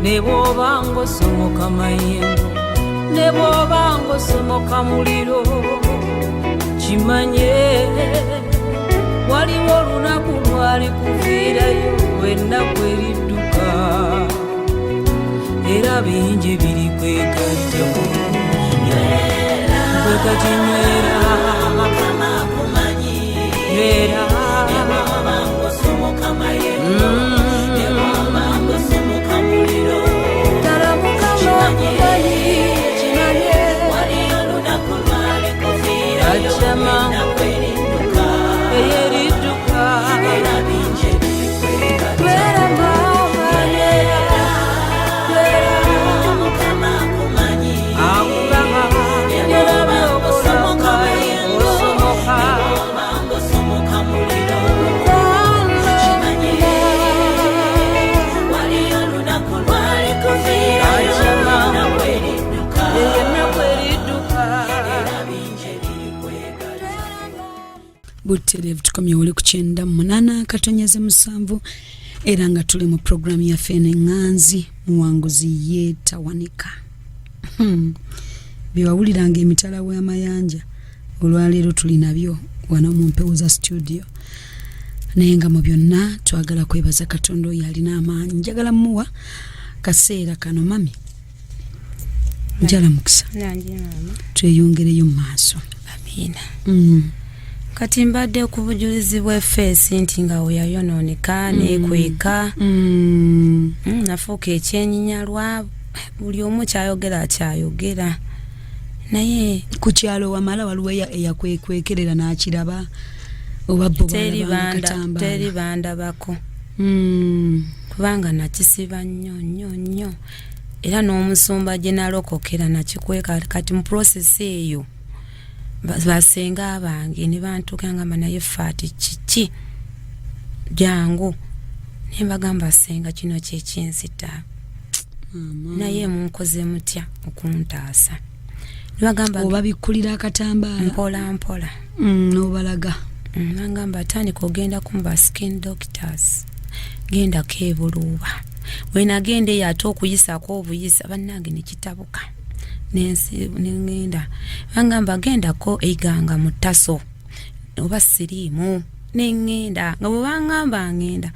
ne bw'oba ng'osomoka mayengo ne bw'oba ng'osomoka muliro kimanye waliwo olunaku lwali kuviirayo ennaku eridduka era bingi biri kwegattako kwekakinywera Mukama akumanyi era ne bw'oba ng'osomoka mayengo ne bw'oba ng'osomoka muliro ddala Mukama akumanyi kimanye waliwo olunaku lwali kuviirayo ennaku eridduka era bingi biri kwegattako Buterevu tukomye oli ku 98 katonyeze 7 era nga tuli mu programu ya fene nganzi muwanguzi yetawanika. Biwawuliranga emitala w'amayanja olwaleero tuli nabyo wano mu Mpewuza studio. Naye nga mu byonna twagala kwebaza Katonda oyo alina amaanyi. Njagala muwa kaseera kano mami. Njala mukisa. Nanjye mama. Tweyongereyo mu maaso. Amina. Kati mbadde okubujulizibwa effeesi nti nga oyayonooneka neekweka nafuuka ekyenyinyalwa buli omu kyayogera naye ku kyalo wamala waliwo eyakwekerera n'akiraba oba bo teri bandabako kubanga nakisiba nnyo era n'omusumba gye nalokokera nakikweka kati mu process eyo basenga abange ne bantuka ngamba naye fati kiki jangu ne bagamba senga kino kyekinsita naye munkoze mutya okuntaasa ne bagamba oba bikulira akatambaala mpola n'obalaga bagamba tandika ogenda kumba skin doctors genda kebuluba wenagenda eyo ate okuyisako obuyisa bannange nekitabuka nengenda bangamba gendako eiganga mu ttaso oba siriimu nengenda nga bwe bangamba ngenda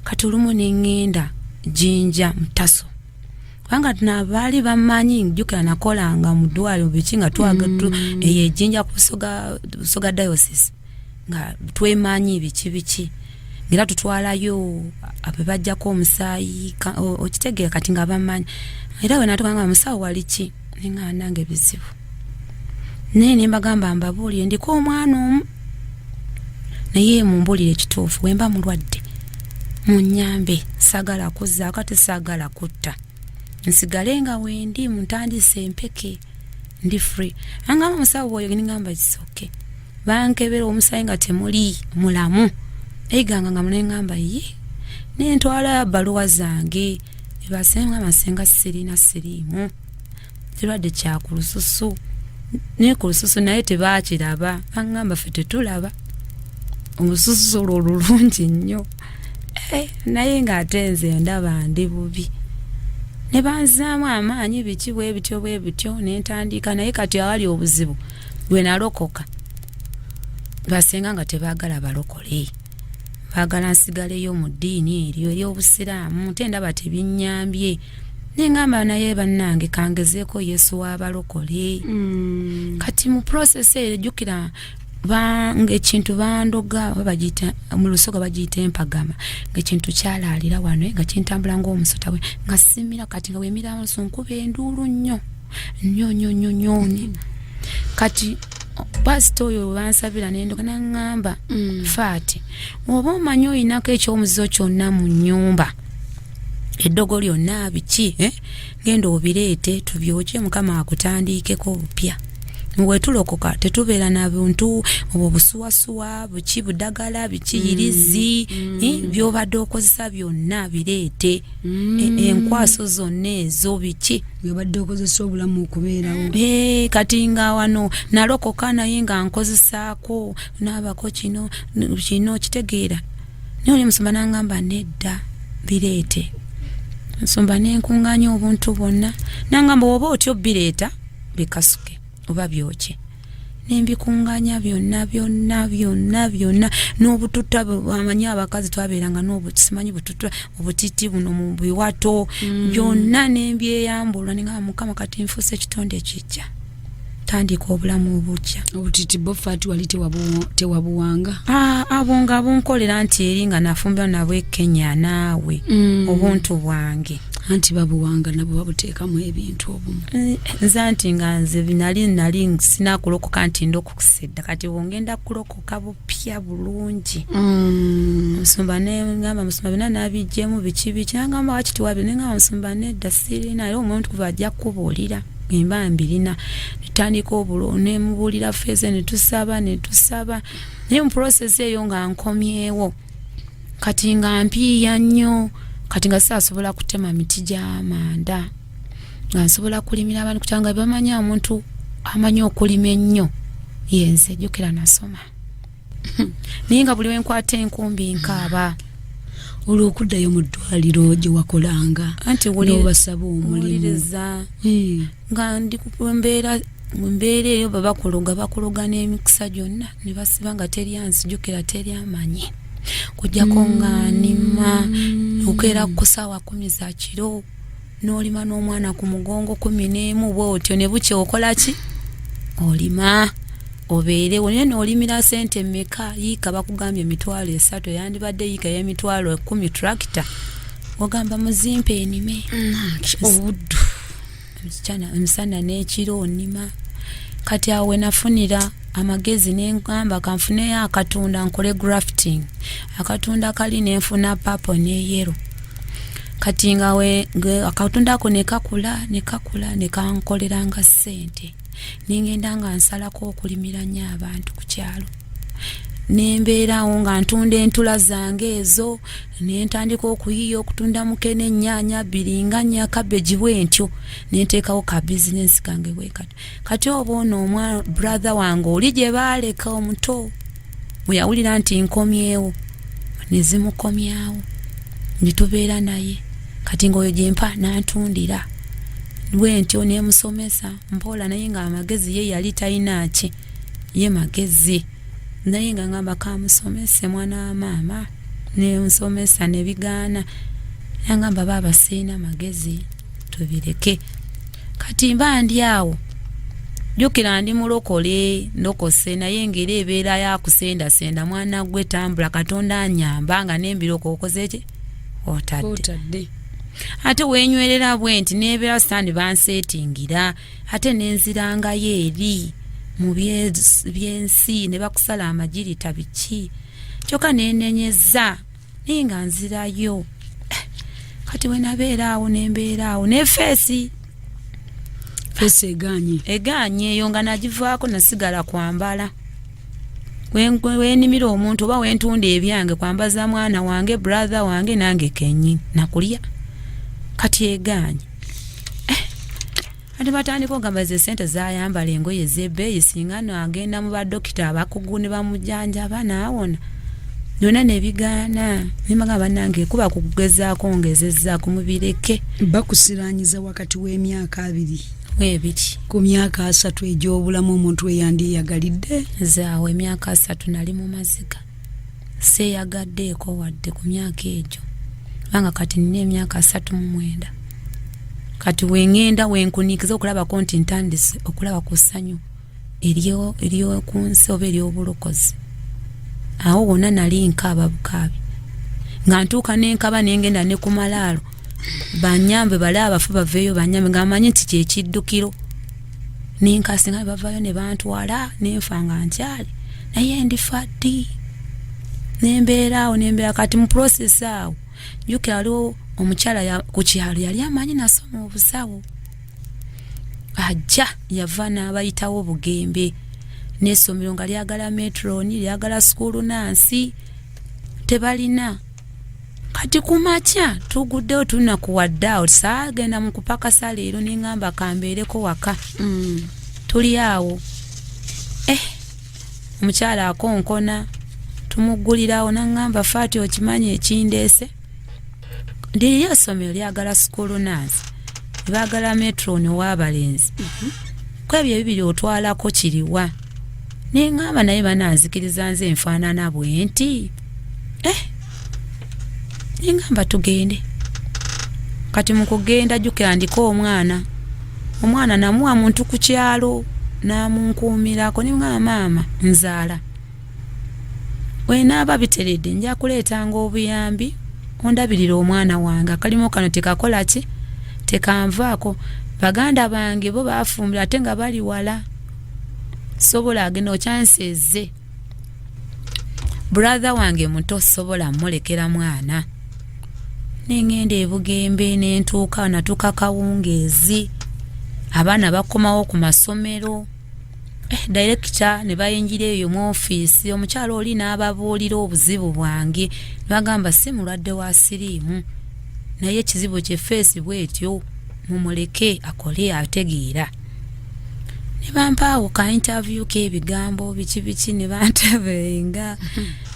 kati olumu nengenda jinja mu ttaso kubanga nabaali bamanyi njukira nakolanga mu ddwaliro biki nga twagatu eyo ejinja ku Busoga diocese nga twemanyi biki ngera tutwalayo abebajjako omusaayi okitegeera kati nga bamanyi era we natugamba musawo wali ki ninga nange bizibu nene mbagamba mbabuulire ndiko omwana omu naye mumbulire ekituufu wemba mulwadde munyambe sagala kuzza kati sagala kutta nsigale nga wendi muntandise empeke ndi free anga musawo oyo ngamba kisoke bankebera omusaayi nga temuli mulamu eiganga nga munengamba ye nentwala baluwa zange ebasenga amasenga siriimu kirwadde kya ku lususu ne ku lususu naye tebaakiraba bangamba ffe tetulaba olususu olulungi nnyo naye ng'atenze ndaba ndi bubi ne banzaamu amaanyi biki bwe bityo nentandika naye kati awali obuzibu bwe nalokoka basenga nga tebaagala balokole baagala nsigaleyo mu ddiini eryo ery'obusiraamu te ndaba tebinnyambye nengamba naye bannange kangezeeko Yesu w'abalokole kati mu process eyo jjukira ng'ekintu bandoga bagiyita mu Lusoga bagiyita empagama ng'ekintu kyalaalira wano nga kintambula ng'omusota we nga simira kati nga wemira nkuba enduulu nnyo kati pasito oyo bansabira nendoka nangamba faati oba omanyi oyinako ekyomuzizo kyonna mu nnyumba eddogo lyonna biki genda obireete tubyokye Mukama akutandiikeko obupya wetulokoka tetubeera na bintu obusuwasuwa buki budagala bikiyirizi byobadde okozesa byonna bireete enkwaso zonna ezo biki byobadde okozesa obulamu okubeerawo kati nga wano nalokoka naye nga nkozesaako naabako kino kitegeera naye oli musumba nangamba nedda bireete nsumba nenkunganya obuntu bwonna nangamba oba otyo bireeta bikasuke oba byoke nembikunganya byonna n'obututta amanyi abakazi twabeeranga simanyi bututta obutiti buno mu biwato byonna nembyeyambulwa nengamba Mukama kati nfuuse ekitonde ekijja tandika obulamu obujja obutiti bofati wali tewabuwanga abonga abunkolera nti eri nga nafumbira nabwe Kenya naawe obuntu bwange anti babuwanga nabo babuteekamu ebintu obumu nza nti nga nze nali sinakulokoka nti ndokukusedda kati bwongenda kulokoka bupya bulungi musumba nengamba musumba bina nabijjemu biki nangamba wakiti wabyo nengamba musumba nedda sirina era omuntu kuva ajja kubuulira emba mbirina netandika obulo nemubuulira feeze netusaba naye mu process eyo nga nkomyewo kati nga mpiiya nnyo kati nga saasobola kutema miti gy'amanda nga nsobola kulimira abantu kukyanga bamanya omuntu amanyi okulima ennyo yenze jjukira nasoma naye nga buli wenkwata enkumbi nkaaba olw'okuddayo mu ddwaliro gye wakolanga n'obasaba omulimu nga ndi mu mbeera eyo bakologa n'emikisa gyonna ne basiba nga teri ansijjukira teri amanyi kujjako nga nima okeera ku ssaawa 10 za kiro n'olima n'omwana ku mugongo 11 bw'otyo ne bukye okola ki olima obeerewo naye n'olimira sente mmeka yiika bakugambye 3,000 yandibadde yiika y'emitwalo 10 tractor ogamba muzimpe enime obuddu emisana n'ekiro onima kati awe nafunira amagezi nengamba kanfuneyo akatunda nkole grafting akatunda kali nenfuna purple ne yellow kati nga akatunda ako nekakula nekankoleranga ssente ningenda nga nsalako okulimira nnyo abantu ku kyalo nembeerawo nga ntunda entula zange ezo nentandika okuyiya okutunda mukene ennyaanya biringanya kabeji bwentyo nenteekawo ka bizinesi kange kati oba ono brother wange oli gye baaleka omuto bwe yawulira nti nkomyewo nezimukomyawo nitubeera naye kati ngaoyo gyempa nantundira bwentyo nemusomesa mpola naye nga amagezi ye yali talinaaki ye magezi naye nga ngamba kamusomese mwana wa maama nemusomesa nebigaana yangamba baba sirina magezi tubireke kati mba ndi awo jjukira ndi mulokole ndokose naye ngeri ebeera yakusendasenda mwana gwe tambula Katonda anyamba nga nembiroko okoze ki otadde ate wenywerera bwenti nebeera sitandi bansetingira ate nenzirangayo eri mu byensi ne bakusala amagirita biki kyokka nenenyeza naye nga nzirayo kati wenabeeraawo nembeeraawo nefeesi eganye eyo nga nagivaako nasigala kwambala wenimira omuntu oba wentunda ebyange kwambaza mwana wange brother wange nange kenyi nakulya kati eganye ati batandika ogamba ze sente zayambala engoye z'ebbeeyi singa agenda mu badokita abakugu ne bamujanjaba naawona byonna nebigaana nemagamba nange kuba kukugezaako ngezezzaako mubireke bakusiranyiza wakati w'emyaka 2 webiti ku myaka 3 egy'obulamu omuntu eyandiyagalidde zaawe emyaka 3 nali mu maziga seeyagaddeeko wadde ku myaka egyo banga kati nina emyaka 39 kati wengenda wenkunikiza okulabako nti ntandise okulaba ku ssanyu eryo ku nsi oba ery'obulokozi awo wonna nali nkaaba bukaabi nga ntuuka nenkaba nengenda ne ku malaalo banyambe bali abafu baveeyo banyambe nga manyi nti kyekiddukiro nenkasi nga bavaayo ne bantwala nenfa nga nkyali naye ndifa ddi nembeeraawo nembeera kati mu process awo jjukira waliwo omukyala ku kyalo yali amanyi nasoma obusawo ajja yava n'abayitawo bugembe n'essomero nga lyagala metroni lyagala skulu nansi tebalina kati kumakya tuguddewo tunakuwaddaawo saagenda mu kupakasa leero neŋŋamba kambeereko waka tuli awo omukyala akonkona tumuggulirawo naŋŋamba faati okimanyi ekindeese ndiyo somero lyagala school nurse bagala metron w'abalenzi kwebyo bibiri otwalako kiriwa nengamba naye bananzikiriza nze enfaanana bwe nti nengamba tugende kati mu kugenda jjukira ndiko omwana namuwa muntu ku kyalo namunkuumirako nengamba maama nzaala wenaaba biteredde nja kuleetanga obuyambi ondabirira omwana wange akalimu kano tekakola ki tekanvaako baganda bange bo bafumbira ate nga bali wala sobola agenda okyanseze brother wange muto sobola mmulekera mwana nengenda ebugembe nentuuka natuuka kawungeezi abaana bakomawo ku masomero director ne bayingira eyo mu ofiisi omukyalo oli n'ababuulira obuzibu bwange bagamba si mulwadde wa siriimu naye ekizibu kye feesi bwetyo mumuleke akole ategeera ne bampaawo ka interview k'ebigambo biki ne bantabenga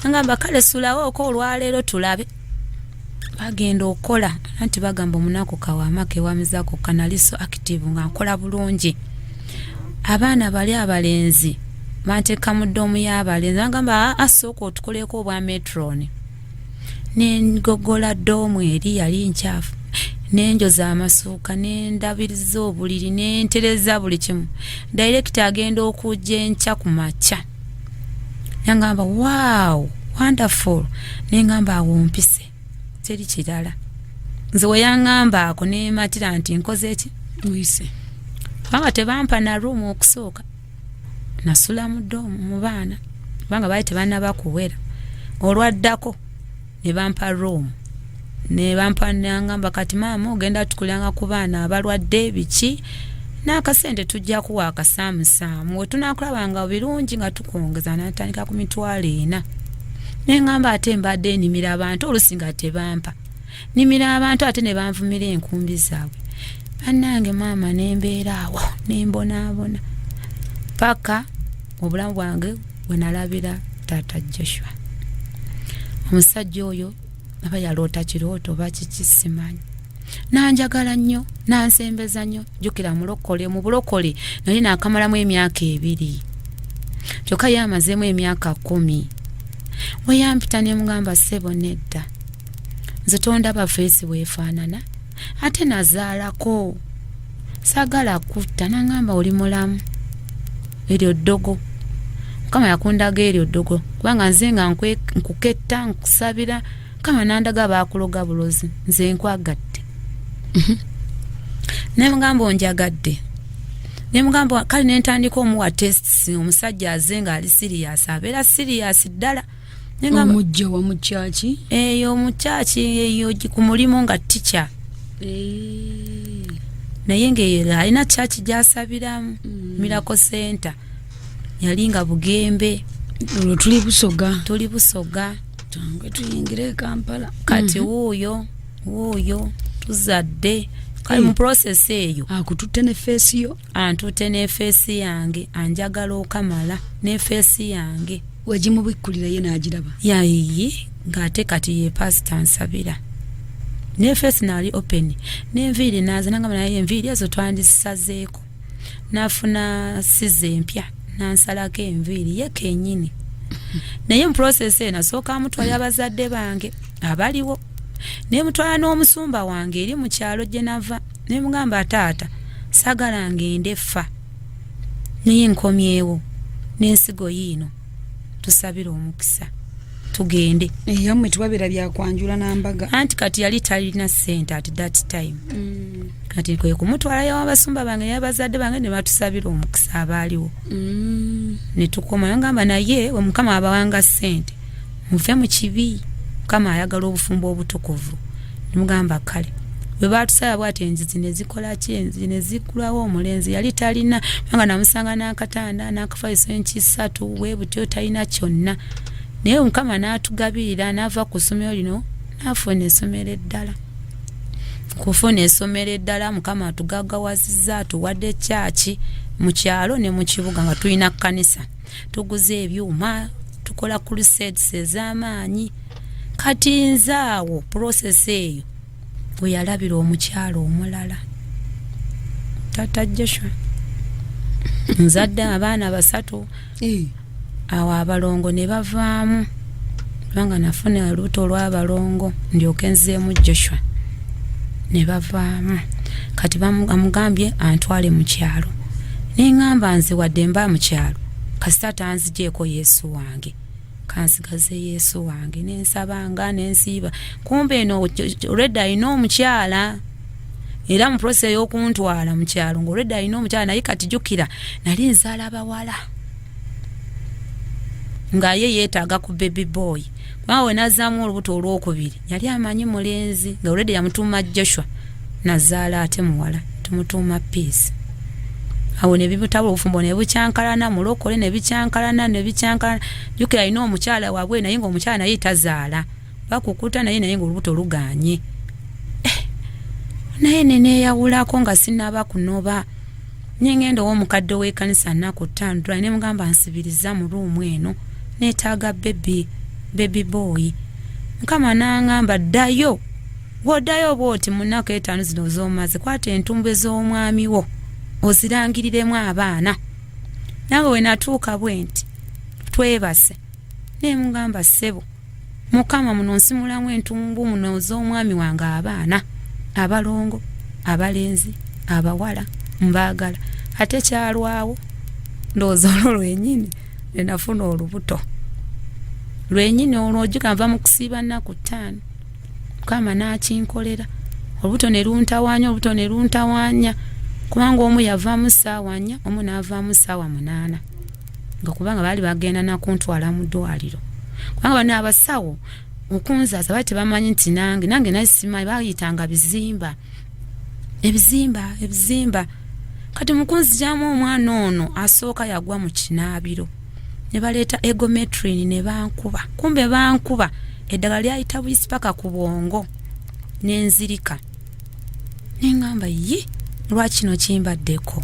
ngamba kale sulawo ko olwaleero tulabe bagenda okola anti bagamba omunaku kawaamake wamizaako kanaliso active nga nkola bulungi abaana bali abalenzi banteeka mu ddomu y'abalenzi bagamba asooka otukoleko obwa metron nengogola ddomu eri yali nkyafu nenjoza amasuuka nendabiriza obuliri nentereza buli kimu director agenda okujja enkya ku makya yangamba wow wonderful nengamba awo mpise teri kirala nze weyangamba ako nematira nti nkoze eki muyise kubanga tebampa na room okusooka nasula mu ddomu mu baana kubanga baali tebannabakuwera olwaddako ne bampa room ne bampa nangamba kati maama ogenda tukulanga ku baana abalwadde biki n'akasente tujja kuwa akasaamusaamu we tunaakulabanga birungi nga tukongeza natandika ku 40 nengamba ate mbadde nimira abantu olusinga tebampa nimira abantu ate ne banvumira enkumbi zaabwe bannange maama nembeera awo nembonaabona paka obulamu bwange bwe nalabira taata Joshua omusajja oyo aba yaloota kirooto oba kikisimanyi nanjagala nnyo nansembeza nnyo jjukira mulokole mu bulokole nali naakamalamu emyaka 2 kyokka ye amazeemu emyaka 10 weyampita nemugamba ssebo nedda nze tondaba feesi weefaanana ate nazaalako saagala kutta nangamba oli mulamu eryo ddogo mukama yakundaga eryo ddogo kubanga nze nga nkuketta nkusabira kama nandaga baakuloga bulozi nze nkwagadde nemugamba onjagadde nemugamba kale nentandika omuwa tests omusajja aze nga ali sirias abeera sirias ddala omujja wa mukyaki eyo omukyaki eyo ku mulimu nga tica naye nga alina kyaki gyasabiramu Miracle Center yali nga Bugembe olwo tuli busoga tange tuyingire Kampala kati wuuyo tuzadde kali mu process eyo akututte ne feesi yo antutte ne feesi yange anjagala okamala ne feesi yange wagimubikkulira ye n'agiraba yayi ng'ate kati ye pasita nsabira ne feesi naali open n'enviiri naaza nangamba naye enviiri ezo twandizisazeeko nafuna size empya nansalako enviiri ye kennyini naye mu process eyo nasooka amutwala abazadde bange abaliwo nemutwala n'omusumba wange eri mu kyalo gye nava nemugamba taata sagala ngende effa naye nkomyewo n'ensigo yiino tusabire omukisa tugende yammwe tubabira byakwanjula n'ambaga anti kati yali talina ssente at that time kati kwe kumutwalayo abasumba bange n'abazadde bange ne batusabira omukisa abaaliwo ne tukoma yangamba naye we mukama abawanga ssente muve mu kibi mukama ayagala obufumbo obutukuvu nemugamba kale bwe batusaba bwati enzizi ne zikola ki enzizi ne zikulawo omulenzi yali talina nga namusanga n'akatanda n'akafaiso enki 3 we butyo talina kyonna naye mukama n'atugabirira n'ava ku ssomero lino n'afuna essomero eddala kufuna essomero eddala mukama atugagawazizza atuwadde kyaki mu kyalo ne mu kibuga nga tulina kkanisa tuguze ebyuma tukola crusades ez'amaanyi kati nzaawo process eyo bwe yalabira omukyalo omulala tata Joshua nzadde abaana basatu awo abalongo ne bavaamu kubanga nafuna olubuto olw'abalongo ndyoke nzeemu Joshua ne bavaamu kati bamugambye antwale mu kyalo neŋŋamba nze wadde mba mu kyalo kasita tanzigyeko Yesu wange kansigaze Yesu wange nensabanga nensiiba kumbe eno olwedda alina omukyala era mu process y'okuntwala mu kyalo ng'olwedda alina omukyala naye kati jjukira nali nzaala bawala nga ye yeetaaga ku baby boy kubanga we nazzaamu olubuto olwokubiri yali amanyi mulenzi nga olwedda yamutuuma Joshua nazaala ate muwala tumutuuma Peace awo ne bibutaba obufumbo ne bukyankalana mulokole ne bikyankalana jjukira alina omukyala waabwe naye ng'omukyala naye tazaala bakukuta naye ng'olubuto luganye naye neneeyawulako nga sinaba kunoba nyengenda ow'omukadde w'ekkanisa nnaku 5 ne mugamba nsibiriza mu ruumu eno neetaaga baby boy Mukama n'aŋŋamba ddayo woddayo bw'oti mu nnaku 5 zino z'omaze kwata entumbe z'omwami wo ozirangiriremu abaana nawe we natuuka bwe nti twebase ne mugamba ssebo Mukama muno nsimulamu entumbu muno z'omwami wange abaana abalongo abalenzi abawala mbaagala ate kyalwawo ndowooza olwo lwenyini nenafuna olubuto lwenyini olwojjuka nva mu kusiiba nnaku 5 Mukama n'akinkolera olubuto ne luntawaanya kubanga omu yavaamu ssaawa 4 omu n'avaamu ssaawa 8 nga kubanga baali bagenda nakuntwala mu ddwaliro kubanga bano abasawo okunzaza baali tebamanyi nti nange naye simanyi baayitanga ebizimba kati mukunzigyamu omwana ono asooka yagwa mu kinaabiro ne baleeta egometrin ne bankuba kumbe bankuba eddagala lyayita buyisi paka ku bwongo nenzirika neŋŋamba ye lwakino kimbaddeko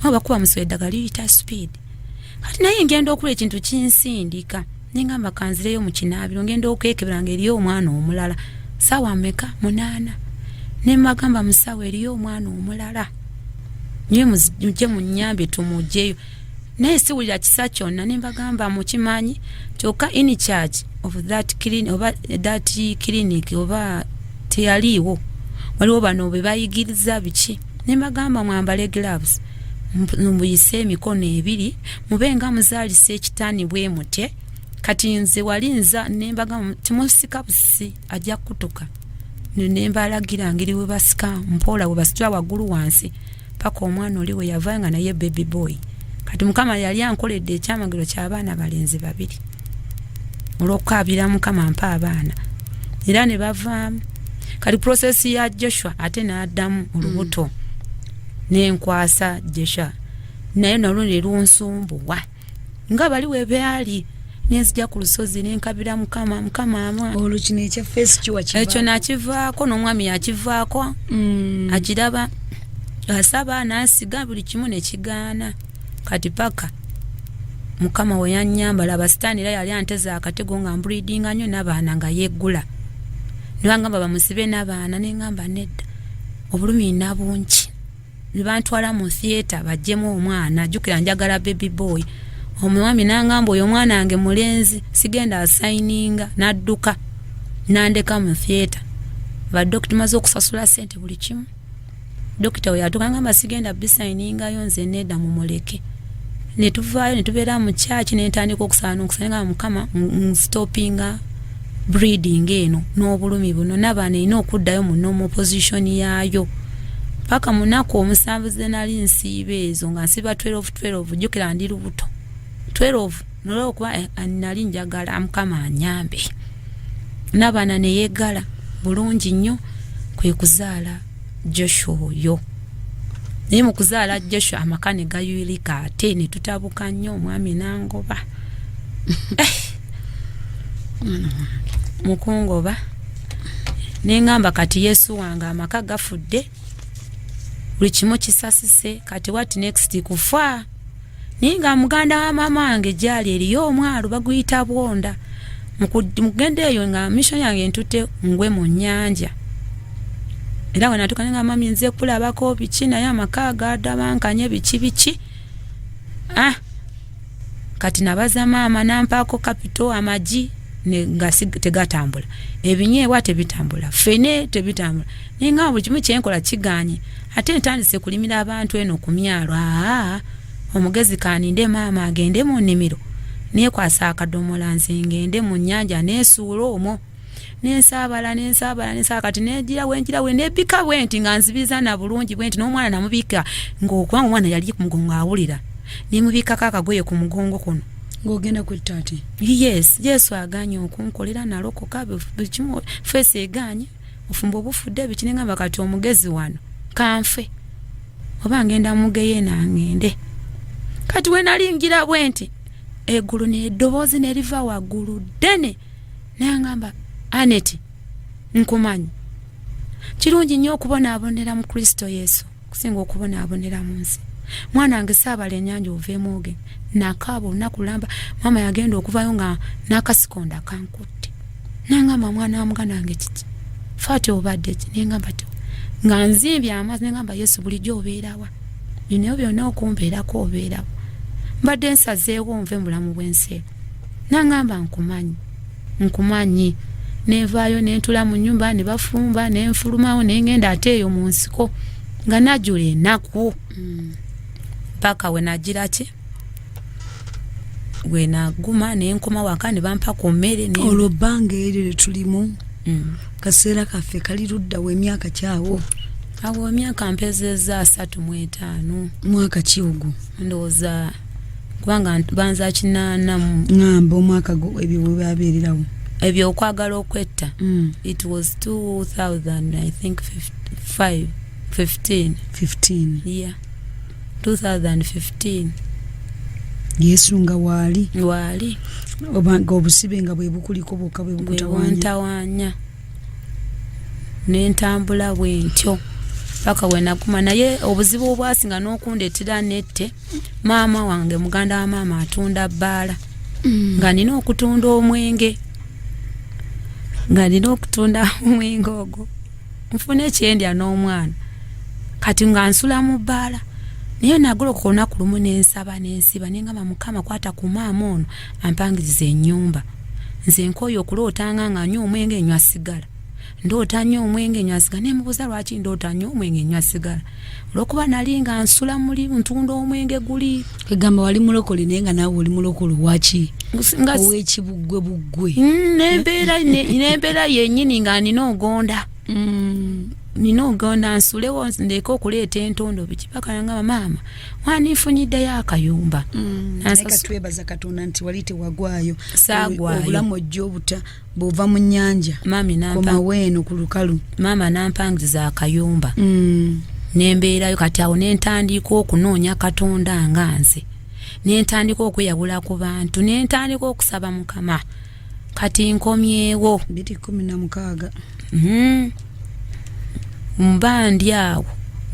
bakuba musoya eddagala liyita speed kati naye ngenda okula ekintu kinsindika neŋŋamba kanzireyo mu kinaabiro ngenda okwekebera nga eriyo omwana omulala ssaawa mmeka 8 ne mbagamba musawo eriyo omwana omulala nye mujje munnyambe tumugjeyo naye siwulira kisa kyonna ne mbagamba mukimanyi kyokka in charge of that clinic oba teyaliiwo waliwo bano bwe bayigiriza biki ne mbagamba mwambale gloves muyise emikono 2 mube nga muzaalisa ekitaani bwe mutye kati nze walinza ne mbagamba timusika busi ajja kutuka ne mbalagira ngeri we basika mpola we basitula waggulu wansi paka omwana oli we yavanga naye baby boy kati Mukama yali ankoledde ekyamagero ky'abaana balenzi 2 olw'okukaabira Mukama mpa abaana era ne bavaamu kati process ya Joshua ate n'addamu olubuto nenkwasa Joshua naye nalwo ne lunsumbuwa nga bali we byali nenzija ku lusozi nenkabira Mukama amwa olukino ekya face kiwa kiva ekyo nakivaako n'omwami yakivaako akiraba asaba n'asiga buli kimu ne kigaana kati paka Mukama we yannyamba laba sitaani era yali anteza akatego nga mbreedinga nnyo n'abaana nga yeggula ne bangamba bamusibe n'abaana ne ngamba nedda obulumi nabungi ne bantwala mu theatre bajjemu omwana jjukira njagala baby boy omwami n'angamba oyo omwana wange mulenzi sigenda asaininga n'adduka n'andeka mu theatre badokita tumaze okusasula ssente buli kimu dokita we yatuuka ngamba sigenda bisainingayo nze nedda mumuleke ne tuvaayo ne tubeera mu church ne ntandika okusanga Mukama stoppinga breeding eno n'obulumi buno n'abaana ina okuddayo mu normal position yaayo paka munaku omusanvu ze nali nsiibe ezo nga nsiiba 12 jjukira ndi lubuto 12 nolwokuba nali njagala Mukama anyambe n'abaana ne yeggala bulungi nnyo kwe kuzaala Joshua oyo naye mu kuzaala Joshua amaka ne gayulika ate ne tutabuka nnyo omwami nangoba mukungoba neŋŋamba kati Yesu wange amaka gafudde buli kimu kisasise kati what next kufa ninga muganda wa mama wange gyali eriyo omwalo baguyita Bwonda mugende eyo nga mission yange ntute ngwe mu nnyanja era wenatuuka ne ngamba mami nze kulabako biki naye amaka gadabankanye biki kati nabaza maama nampaako kapito amagi nga tegatambula ebinyeebwa tebitambula fene tebitambula ninga buli kimu kyenkola kiganye ate ntandise kulimira abantu eno ku myalo omugezi kaninde maama agende mu nnimiro nekwasa akadomola nze ngende mu nnyanja nesuula omwo nensaabala kati nejira we nebika bwenti nga nzibiza na bulungi bwenti n'omwana namubika ng'okubanga omwana yali ku mugongo awulira nemubikako akagoye ku mugongo kuno ng'ogenda kwetta ati yes Yesu aganye okunkolera nalokoka bikimu fesi eganye ofumba obufudde bikinengamba kati omugezi wano kanfe oba ngenda mugeye nangende kati we nalingira bwenti eggulu n'eddoboozi neriva waggulu ddene nangamba Annet nkumanyi kirungi nnyo okubonaabonera mu Kristo Yesu kusinga okubonaabonera mu nsi mwana wange saabala ennyanja oveemu oge nakaaba olunaku lulamba maama yagenda okuvayo nga n'akasikonda kankutte nangamba mwana wa muganda wange kiki faati obadde ki nengamba ti nga nzimbye amaazi nengamba Yesu bulijjo obeerawa bino byonna okumbeerako obeerawo mbadde nsazeewo nve mulamu bw'ensi nangamba nkumanyi nevaayo nentula mu nnyumba ne bafumba nenfulumawo nengenda ate eyo mu nsiko nga najjula ennaku paka we nagira ki we naguma nenkoma waka ne bampa ku mmere olwo bbanga eryo lye tulimu kaseera kaffe kali ludda w'emyaka kyawo awo emyaka mpezeza 35 mwaka ki ogwo ndowooza kubanga banza 8 ngamba omwaka ebyo bwe byabeererawo ebyo okwagala okwetta it was 2000 I think 15 yeah 2015 Yesu nga waali obanga obusibe nga bwe bukuliko bwokka bwe bukutawanya nentambula bwentyo paka we naguma naye obuzibu obwasinga n'okundeetera nette maama wange muganda wa maama atunda bbaala nga nina okutunda omwenge ogwo nfune ekyendya n'omwana kati nga nsula mu bbaala naye nagoloka olunaku lumu nensaba nensiba nengamba Mukama kwata ku maama ono ampangiriza ennyumba nze nkooye okulootanga nga nywa omwenge nywa sigala ndoota nnyo omwenge nywa sigala nemubuuza lwaki ndoota nnyo omwenge nywa sigala olwokuba nali nga nsula muli ntunda omwenge guli egamba wali mulokole naye nga naawe oli mulokole waki ow'ekibuggwe nembeera yennyini nga nina ogonda nsulewo ndeke okuleeta entondo bikipaka yangamba maama wanifunyiddyo akayumba twebaza Katonda nti wali tewagwayo saagwayo obulamu ojja obuta bw'ova mu nnyanja komaweeno ku lukalu maama nampangiriza akayumba nembeerayo kati awo nentandika okunoonya Katonda nga nze nentandika okweyabula ku bantu nentandika okusaba Mukama kati nkomyewo 16 mbandi awo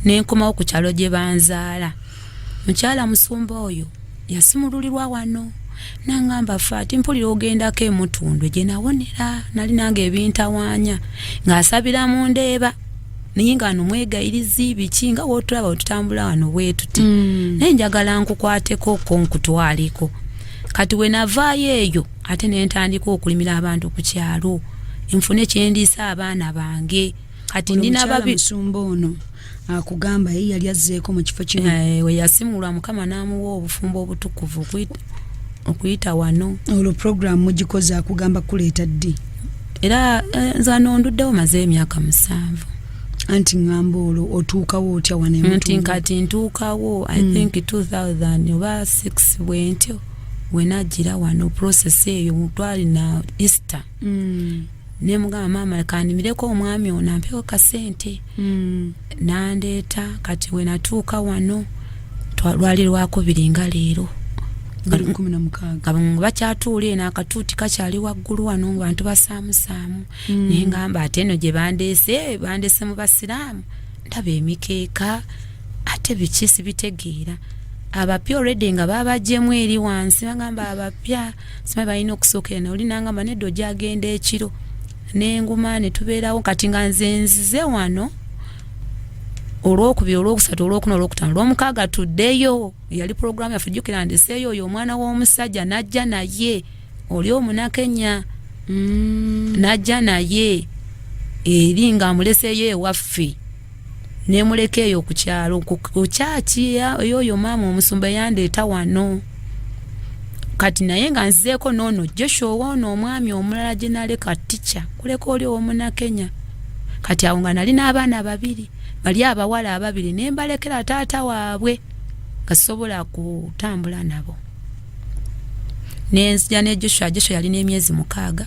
nenkomawo ku kyalo gye banzaala mukyala musumba oyo yasimululirwa wano nangamba faati mpulira ogendako emutundwe gye nawonera nali nange ebintawaanya ng'asabira mu ndeeba naye nga nomwegayirizi biki nga wootulaba otutambula wano bwetuti naye njagala nkukwateko ko nkutwaliko kati we navaayo eyo ate nentandika okulimira abantu ku kyalo nfune kyendiisa abaana bange kati ndina musumba ono akugamba ye yali azzeeko mu kifo kino we yasimulwa Mukama n'amuwa obufumbo obutukuvu okuyita wano olwo program mugikoze akugamba kuleeta ddi era nzano nduddewo maze emyaka 7 anti ngamba olwo otuukawo otya wane mutu kati ntuukawo I think 2000 oba 6 bwentyo we najjira wano process eyo mutwali na Easter nemugamba maama kandimireko omwami ono ampewo kasente nandeeta kati we natuuka wano lwali lwakubiri leero 16 bakyatuula eno akatuuti kakyali waggulu wano bantu basaamusaamu naye ngamba ate eno gye bandeese mu basiraamu ndaba emikeeka ate biki sibitegeera abapya already nga babajjemu eri wansi bagamba abapya simanyi balina okusookera oli nangamba nedda ojja agenda ekiro nenguma ne tubeerawo kati nga nze nzize wano olwokubiri olwokusatu olwokuna olwokutaano olwomukaaga tuddeyo yali program yaffe jjukira ndeseeyo oyo omwana w'omusajja najja naye oli omunakenya najja naye eri ng'amuleseeyo ewaffe nemuleka eyo ku kyalo ku kyaki eyoyo maama omusumba yandeeta wano kati naye nga nzizeeko noono Joshua ono omwami omulala gye naleka tica kuleka oli owomunakenya kati awo nga nali n'abaana babiri bali abawala ababiri ne mbalekera taata waabwe gasobola kutambula nabo nenzija ne Joshua yali n'emyezi 6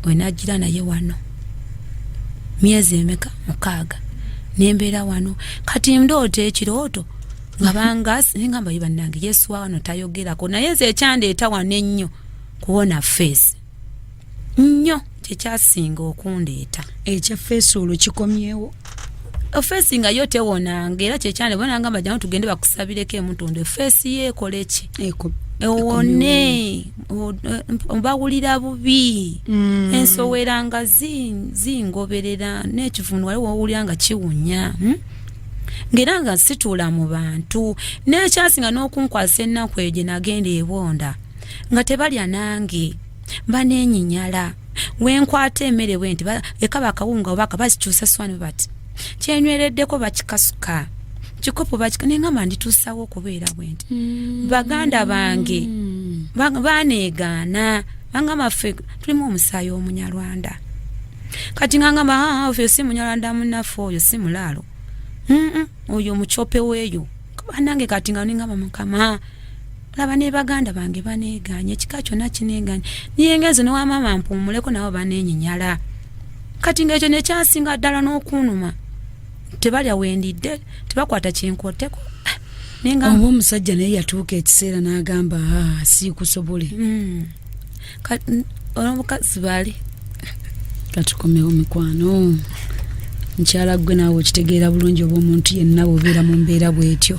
wenajjira naye wano myezi emeka 6 nembeera wano kati ndoota ekirooto nga bangasi ngamba yibannange Yesu wano tayogerako naye nze ekyandeeta wano ennyo kuwona face nnyo kyekyasinga okundeeta ekya face olwo kikomyewo face nga yo tewonanga era kyekyande bona ngamba jano tugende bakusabireko emutunde face yeekole ki ewone mbawulira bubi ensowera nga zingoberera n'ekivundu waliwo owulira nga kiwunya ngera nga situula mu bantu n'ekyasinga n'okunkwasa ennaku eyo gye nagenda ebonda nga tebalya nange baneenyinyala wenkwata emmere bwe nti ekaba akawunga oba bakikyusa swani bati kyenywereddeko bakikasuka kikopo neŋŋamba ndituusawo okubeera bwe nti baganda bange baneegaana bangamba ffe tulimu omusaayi omunyarwanda kati ngangamba ffe si munyarwanda munaffe oyo si mulaalo oyo mucope weeyo banange kati nga ningamba mukama laba ne baganda bange baneeganye ekika kyonna kineeganye niyengezo ne wamama mpumuleko nabo baneenyinyala kati ng'ekyo nekyasinga ddala n'okunuma tebalya wendidde tebakwata kinkoteko oba omusajja naye yatuuka ekiseera n'agamba siikusobole omukazi bali katukomewo mikwano nkyala gwe naawe okitegeera bulungi oba omuntu yenna bw'obeera mu mbeera bw'etyo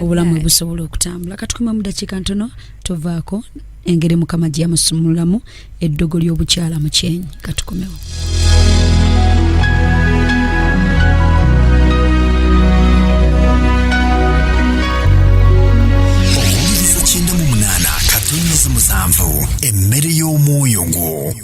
obulamu busobola okutambula katukomea mu dakiika ntono tovaako engeri mukama gye yamusumulamu eddogo ly'obukyala mu kyenyi katukomewo emmere y'omwoyo gwo